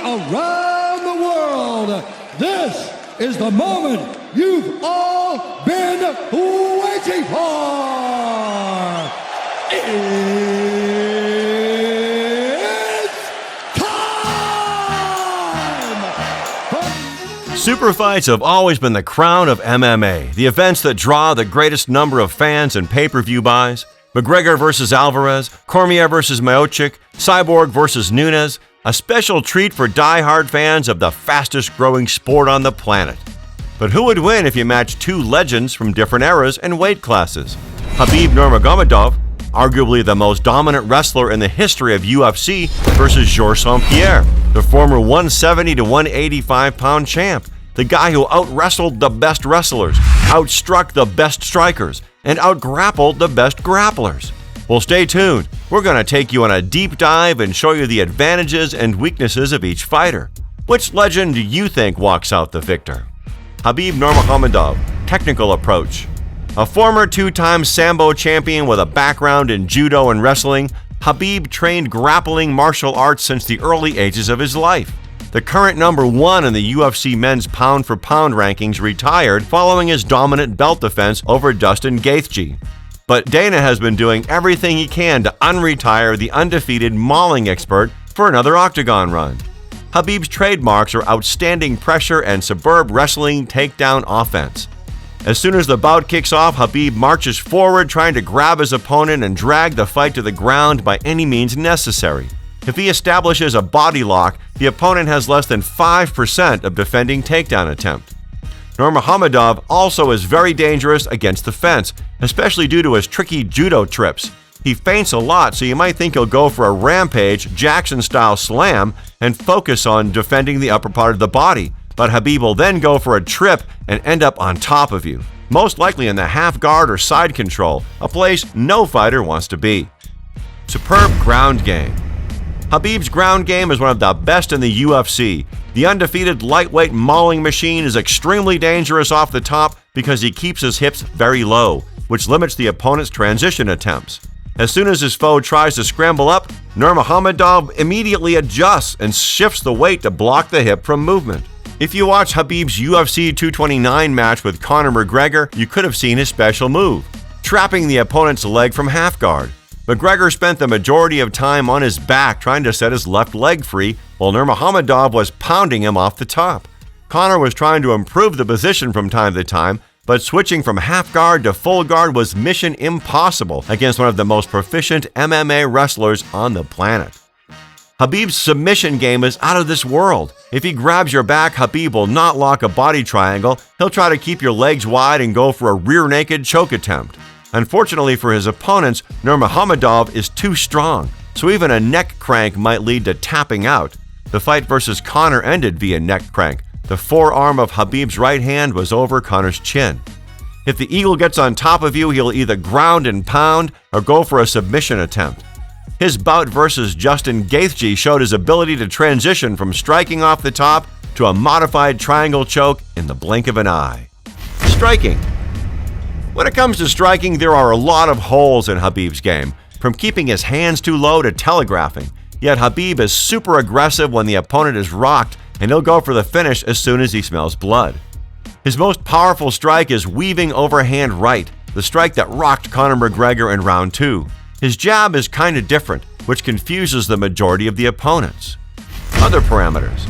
around the world, this is the moment you've all been waiting for. It's time! Super fights have always been the crown of MMA, the events that draw the greatest number of fans and pay-per-view buys. McGregor versus Alvarez, Cormier versus Miocic, Cyborg versus Nunes, a special treat for die-hard fans of the fastest-growing sport on the planet. But who would win if you matched two legends from different eras and weight classes? Khabib Nurmagomedov, arguably the most dominant wrestler in the history of UFC, versus Georges St-Pierre, the former 170 to 185-pound champ, the guy who out-wrestled the best wrestlers, outstruck the best strikers, and out-grappled the best grapplers. Well, stay tuned. We're going to take you on a deep dive and show you the advantages and weaknesses of each fighter. Which legend do you think walks out the victor? Khabib Nurmagomedov, technical approach. A former two-time Sambo champion with a background in judo and wrestling, Khabib trained grappling martial arts since the early ages of his life. The current number one in the UFC men's pound-for-pound rankings retired following his dominant belt defense over Dustin Gaethje. But Dana has been doing everything he can to unretire the undefeated mauling expert for another octagon run. Khabib's trademarks are outstanding pressure and superb wrestling takedown offense. As soon as the bout kicks off, Khabib marches forward trying to grab his opponent and drag the fight to the ground by any means necessary. If he establishes a body lock, the opponent has less than 5% of defending takedown attempt. Nurmagomedov also is very dangerous against the fence, especially due to his tricky judo trips. He feints a lot, so you might think he'll go for a rampage, Jackson-style slam and focus on defending the upper part of the body, but Khabib will then go for a trip and end up on top of you, most likely in the half guard or side control, a place no fighter wants to be. Superb ground game. Khabib's ground game is one of the best in the UFC. The undefeated lightweight mauling machine is extremely dangerous off the top because he keeps his hips very low, which limits the opponent's transition attempts. As soon as his foe tries to scramble up, Nurmagomedov immediately adjusts and shifts the weight to block the hip from movement. If you watch Khabib's UFC 229 match with Conor McGregor, you could have seen his special move, trapping the opponent's leg from half guard. McGregor spent the majority of time on his back trying to set his left leg free, while Nurmagomedov was pounding him off the top. Conor was trying to improve the position from time to time, but switching from half guard to full guard was mission impossible against one of the most proficient MMA wrestlers on the planet. Khabib's submission game is out of this world. If he grabs your back, Khabib will not lock a body triangle. He'll try to keep your legs wide and go for a rear naked choke attempt. Unfortunately for his opponents, Nurmagomedov is too strong, so even a neck crank might lead to tapping out. The fight versus Conor ended via neck crank. The forearm of Khabib's right hand was over Conor's chin. If the Eagle gets on top of you, he'll either ground and pound or go for a submission attempt. His bout versus Justin Gaethje showed his ability to transition from striking off the top to a modified triangle choke in the blink of an eye. Striking. When it comes to striking, there are a lot of holes in Khabib's game, from keeping his hands too low to telegraphing. Yet Khabib is super aggressive when the opponent is rocked, and he'll go for the finish as soon as he smells blood. His most powerful strike is weaving overhand right, the strike that rocked Conor McGregor in round 2. His jab is kinda different, which confuses the majority of the opponents. Other parameters.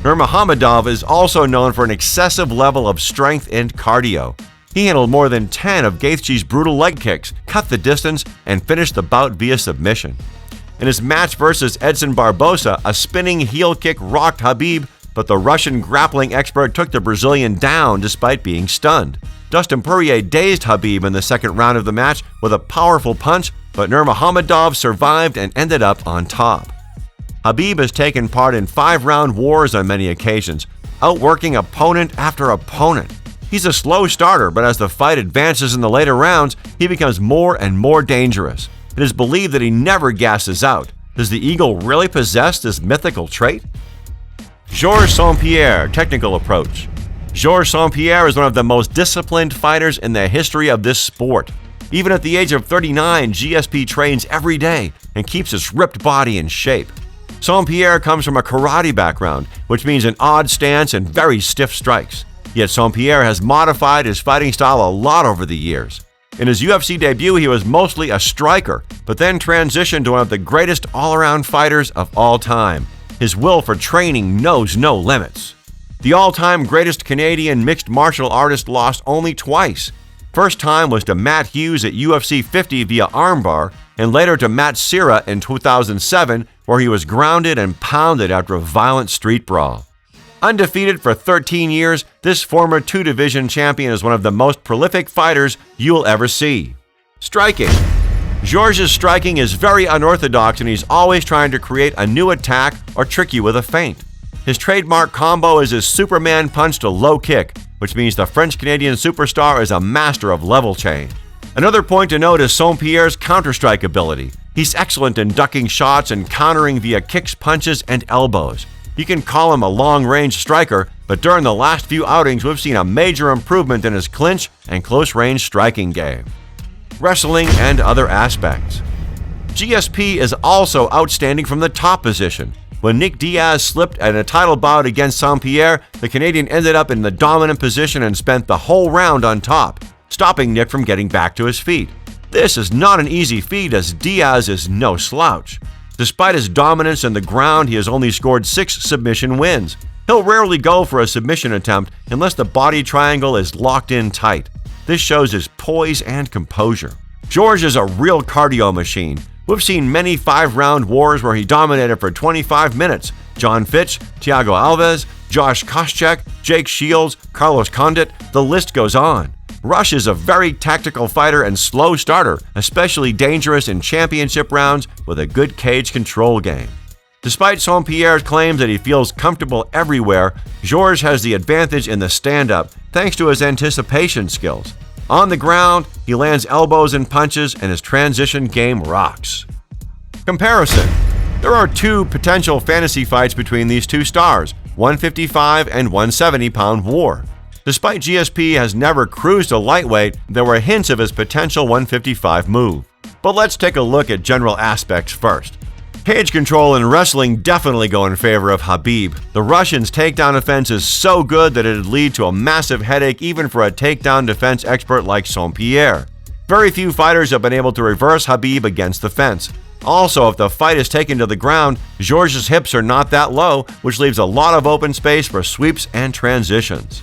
Nurmagomedov is also known for an excessive level of strength and cardio. He handled more than 10 of Gaethje's brutal leg kicks, cut the distance, and finished the bout via submission. In his match versus Edson Barbosa, a spinning heel kick rocked Khabib, but the Russian grappling expert took the Brazilian down despite being stunned. Dustin Poirier dazed Khabib in the second round of the match with a powerful punch, but Nurmagomedov survived and ended up on top. Khabib has taken part in 5-round wars on many occasions, outworking opponent after opponent. He's a slow starter, but as the fight advances in the later rounds, he becomes more and more dangerous. It is believed that he never gasses out. Does the Eagle really possess this mythical trait? Georges St-Pierre, technical approach. Georges St-Pierre is one of the most disciplined fighters in the history of this sport. Even at the age of 39, GSP trains every day and keeps his ripped body in shape. St. Pierre comes from a karate background, which means an odd stance and very stiff strikes. Yet St. Pierre has modified his fighting style a lot over the years. In his UFC debut, he was mostly a striker, but then transitioned to one of the greatest all-around fighters of all time. His will for training knows no limits. The all-time greatest Canadian mixed martial artist lost only twice. First time was to Matt Hughes at UFC 50 via armbar, and later to Matt Serra in 2007, where he was grounded and pounded after a violent street brawl. Undefeated for 13 years, this former two-division champion is one of the most prolific fighters you'll ever see. Striking. Georges' striking is very unorthodox, and he's always trying to create a new attack or trick you with a feint. His trademark combo is his Superman punch to low kick, which means the French-Canadian superstar is a master of level change. Another point to note is St. Pierre's counter-strike ability. He's excellent in ducking shots and countering via kicks, punches, and elbows. You can call him a long-range striker, but during the last few outings, we've seen a major improvement in his clinch and close-range striking game. Wrestling and other aspects. GSP is also outstanding from the top position. When Nick Diaz slipped at a title bout against St. Pierre, the Canadian ended up in the dominant position and spent the whole round on top, stopping Nick from getting back to his feet. This is not an easy feat, as Diaz is no slouch. Despite his dominance in the ground, he has only scored 6 submission wins. He'll rarely go for a submission attempt unless the body triangle is locked in tight. This shows his poise and composure. Georges is a real cardio machine. We've seen many 5-round wars where he dominated for 25 minutes. John Fitch, Thiago Alves, Josh Koscheck, Jake Shields, Carlos Condit, the list goes on. Rush is a very tactical fighter and slow starter, especially dangerous in championship rounds with a good cage control game. Despite St. Pierre's claims that he feels comfortable everywhere, Georges has the advantage in the stand-up thanks to his anticipation skills. On the ground, he lands elbows and punches, and his transition game rocks. Comparison. There are 2 potential fantasy fights between these two stars, 155 and 170-pound war. Despite GSP has never cruised a lightweight, there were hints of his potential 155 move. But let's take a look at general aspects first. Cage control and wrestling definitely go in favor of Khabib. The Russian's takedown defense is so good that it'd lead to a massive headache even for a takedown defense expert like St. Pierre. Very few fighters have been able to reverse Khabib against the fence. Also, if the fight is taken to the ground, Georges' hips are not that low, which leaves a lot of open space for sweeps and transitions.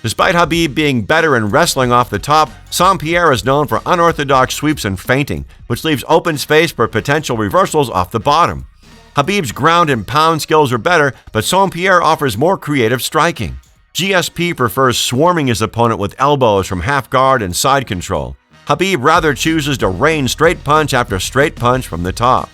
Despite Khabib being better in wrestling off the top, St. Pierre is known for unorthodox sweeps and feinting, which leaves open space for potential reversals off the bottom. Khabib's ground and pound skills are better, but St. Pierre offers more creative striking. GSP prefers swarming his opponent with elbows from half guard and side control. Khabib rather chooses to rain straight punch after straight punch from the top.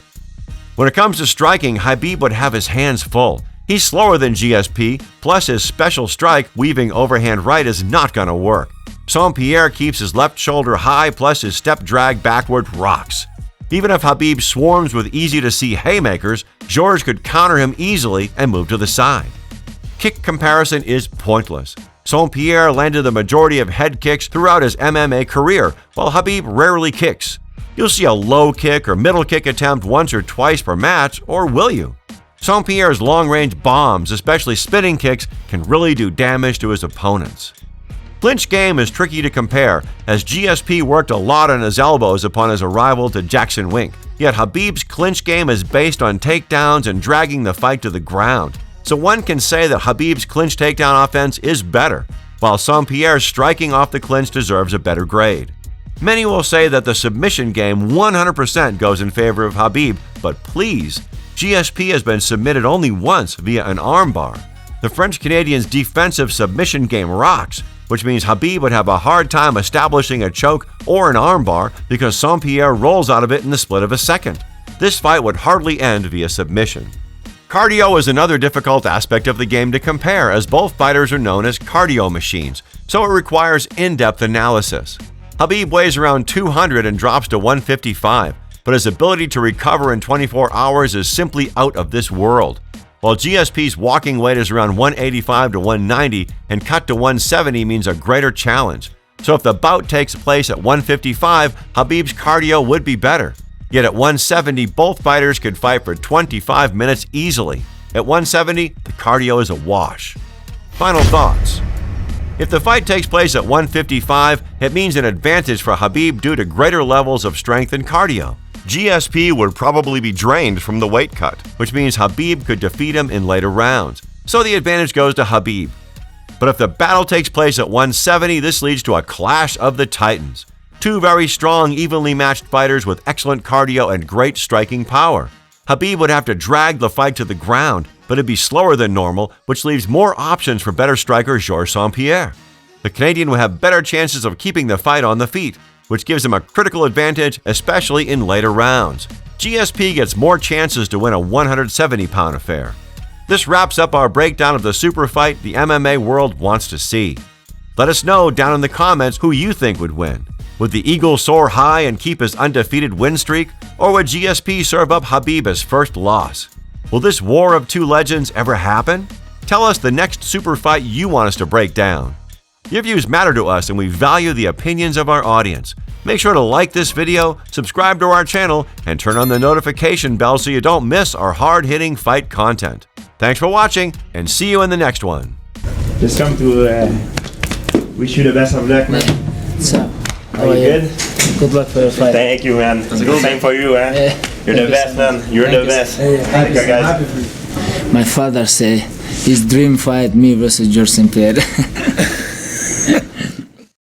When it comes to striking, Khabib would have his hands full. He's slower than GSP, plus his special strike, weaving overhand right, is not going to work. St. Pierre keeps his left shoulder high, plus his step drag backward rocks. Even if Khabib swarms with easy-to-see haymakers, Georges could counter him easily and move to the side. Kick comparison is pointless. St. Pierre landed the majority of head kicks throughout his MMA career, while Khabib rarely kicks. You'll see a low kick or middle kick attempt once or twice per match, or will you? St. Pierre's long-range bombs, especially spinning kicks, can really do damage to his opponents. Clinch game is tricky to compare, as GSP worked a lot on his elbows upon his arrival to Jackson Wink, yet Khabib's clinch game is based on takedowns and dragging the fight to the ground. So one can say that Khabib's clinch takedown offense is better, while St. Pierre's striking off the clinch deserves a better grade. Many will say that the submission game 100% goes in favor of Khabib, but please, GSP has been submitted only once via an armbar. The French-Canadian's defensive submission game rocks, which means Khabib would have a hard time establishing a choke or an armbar because St. Pierre rolls out of it in the split of a second. This fight would hardly end via submission. Cardio is another difficult aspect of the game to compare, as both fighters are known as cardio machines, so it requires in-depth analysis. Khabib weighs around 200 and drops to 155. But his ability to recover in 24 hours is simply out of this world. While GSP's walking weight is around 185 to 190, and cut to 170 means a greater challenge. So if the bout takes place at 155, Khabib's cardio would be better. Yet at 170, both fighters could fight for 25 minutes easily. At 170, the cardio is a wash. Final thoughts. If the fight takes place at 155, it means an advantage for Khabib due to greater levels of strength and cardio. GSP would probably be drained from the weight cut, which means Khabib could defeat him in later rounds. So the advantage goes to Khabib. But if the battle takes place at 170, this leads to a clash of the titans. Two very strong, evenly matched fighters with excellent cardio and great striking power. Khabib would have to drag the fight to the ground, but it'd be slower than normal, which leaves more options for better striker Georges St-Pierre. The Canadian would have better chances of keeping the fight on the feet, which gives him a critical advantage, especially in later rounds. GSP gets more chances to win a 170-pound affair. This wraps up our breakdown of the super fight the MMA world wants to see. Let us know down in the comments who you think would win. Would the Eagle soar high and keep his undefeated win streak, or would GSP serve up Khabib his first loss? Will this war of two legends ever happen? Tell us the next super fight you want us to break down. Your views matter to us and we value the opinions of our audience. Make sure to like this video, subscribe to our channel, and turn on the notification bell so you don't miss our hard-hitting fight content. Thanks for watching, and see you in the next one. Just come to wish you the best of luck, man. What's up? Are you good? Good luck for your fight. Thank you, man. Same for you, eh? Yeah. You're the best, man. You're the best. Thank you, guys. My father say his dream fight me versus Georges St-Pierre.